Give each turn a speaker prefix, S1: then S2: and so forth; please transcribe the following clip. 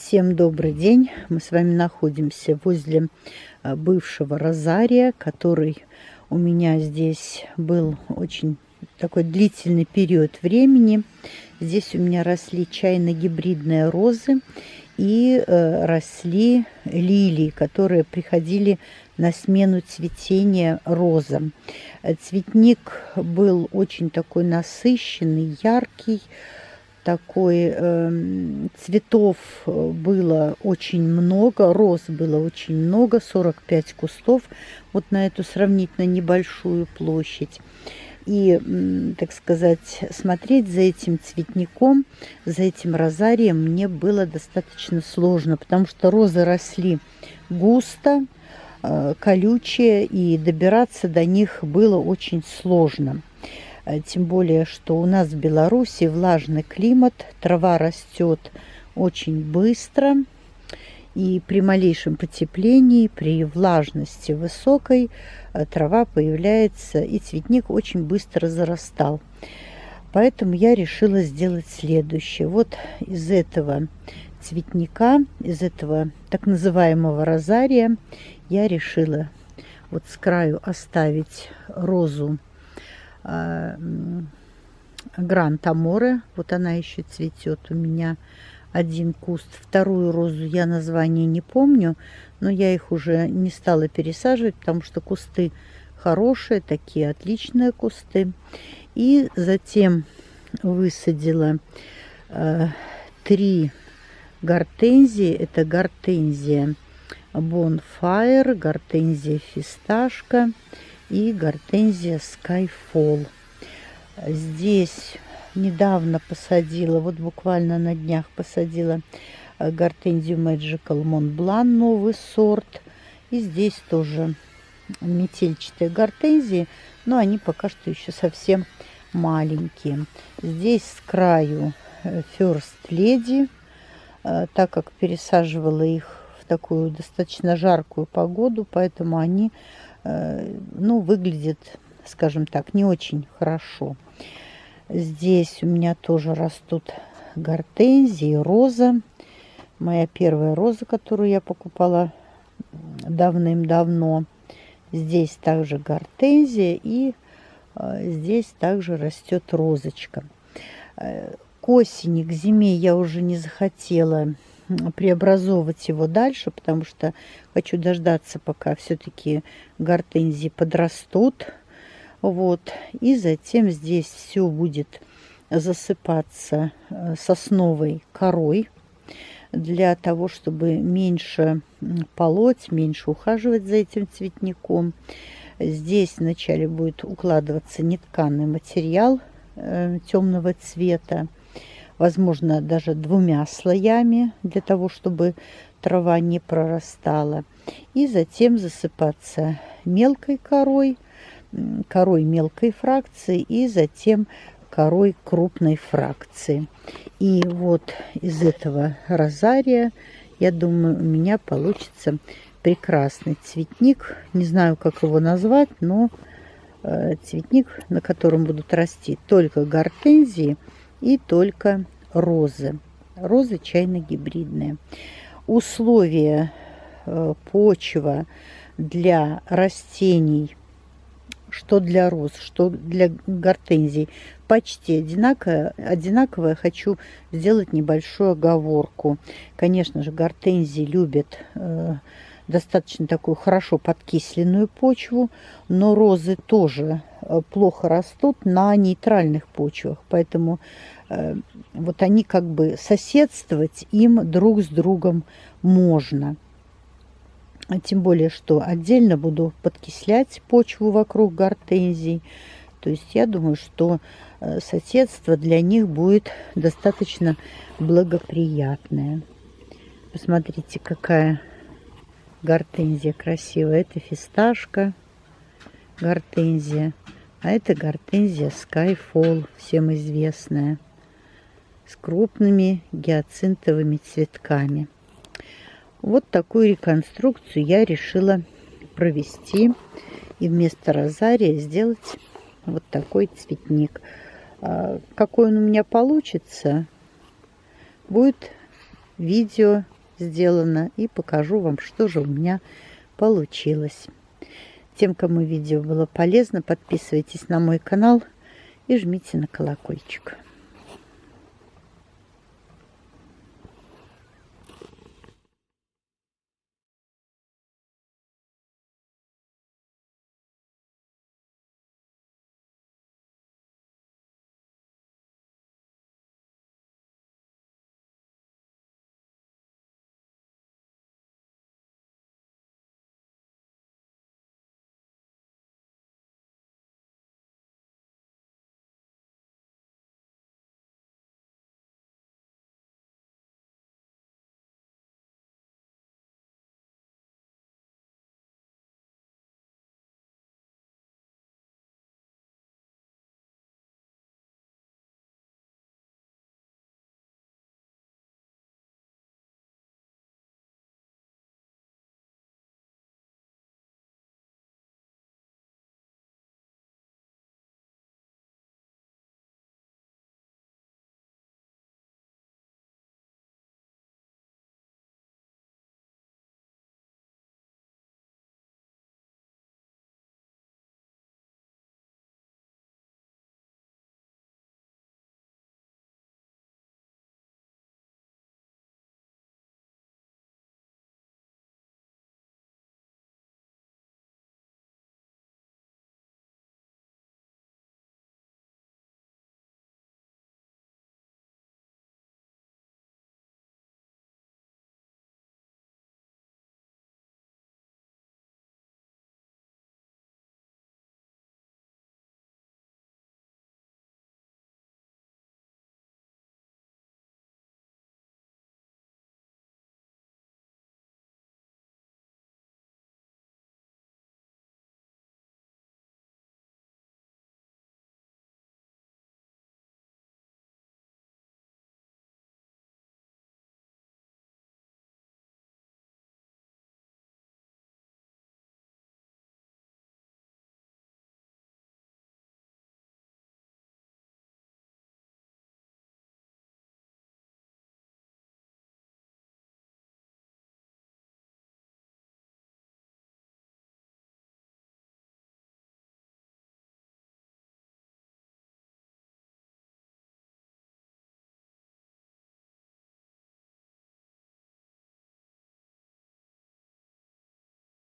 S1: Всем добрый день! Мы с вами находимся возле бывшего розария, который у меня здесь был очень такой длительный период времени. Здесь у меня росли чайно-гибридные розы и росли лилии, которые приходили на смену цветения розам. Цветник был очень такой насыщенный, яркий. Такой цветов было очень много, роз было очень много, 45 кустов вот на эту сравнительно небольшую площадь. И, так сказать, смотреть за этим цветником, за этим розарием мне было достаточно сложно, потому что розы росли густо, колючие, и добираться до них было очень сложно. Тем более, что у нас в Беларуси влажный климат, трава растет очень быстро, и при малейшем потеплении, при влажности высокой, трава появляется, и цветник очень быстро зарастал. Поэтому я решила сделать следующее. Вот из этого цветника, из этого так называемого розария, я решила вот с краю оставить розу Гранд Аморе. Вот она еще цветет у меня, один куст. Вторую розу я название не помню, но я их уже не стала пересаживать, потому что кусты хорошие, такие отличные кусты. И затем высадила 3 гортензии. Это гортензия Bonfire, гортензия Фисташка и гортензия Skyfall. Здесь недавно посадила, вот буквально на днях посадила гортензию Magical Mont Blanc, новый сорт. И здесь тоже метельчатые гортензии, но они пока что еще совсем маленькие. Здесь с краю First Lady, так как пересаживала их в такую достаточно жаркую погоду, поэтому они выглядит, скажем так, не очень хорошо. Здесь у меня тоже растут гортензии, роза. Моя первая роза, которую я покупала давным-давно. Здесь также гортензия, и здесь также растет розочка. К осени, к зиме я уже не захотела преобразовывать его дальше, потому что хочу дождаться, пока все-таки гортензии подрастут. Вот. И затем здесь все будет засыпаться сосновой корой, для того, чтобы меньше полоть, меньше ухаживать за этим цветником. Здесь вначале будет укладываться нетканый материал темного цвета, возможно, даже 2 слоями, для того, чтобы трава не прорастала. И затем засыпаться мелкой корой, корой мелкой фракции, и затем корой крупной фракции. И вот из этого розария, я думаю, у меня получится прекрасный цветник. Не знаю, как его назвать, но цветник, на котором будут расти только гортензии и только розы. Розы чайно-гибридные. Условия почва для растений, что для роз, что для гортензий, почти одинаковое. Хочу сделать небольшую оговорку. Конечно же, гортензии любят достаточно такую хорошо подкисленную почву, но розы тоже плохо растут на нейтральных почвах, поэтому вот они как бы соседствовать им друг с другом можно. Тем более, что отдельно буду подкислять почву вокруг гортензий. То есть я думаю, что соседство для них будет достаточно благоприятное. Посмотрите, какая гортензия красивая. Это фисташка гортензия, а это гортензия Skyfall, всем известная, с крупными гиацинтовыми цветками. Вот такую реконструкцию я решила провести и вместо розария сделать вот такой цветник. Какой он у меня получится, будет видео сделано и покажу вам, что же у меня получилось. Тем, кому видео было полезно, подписывайтесь на мой канал и жмите на колокольчик.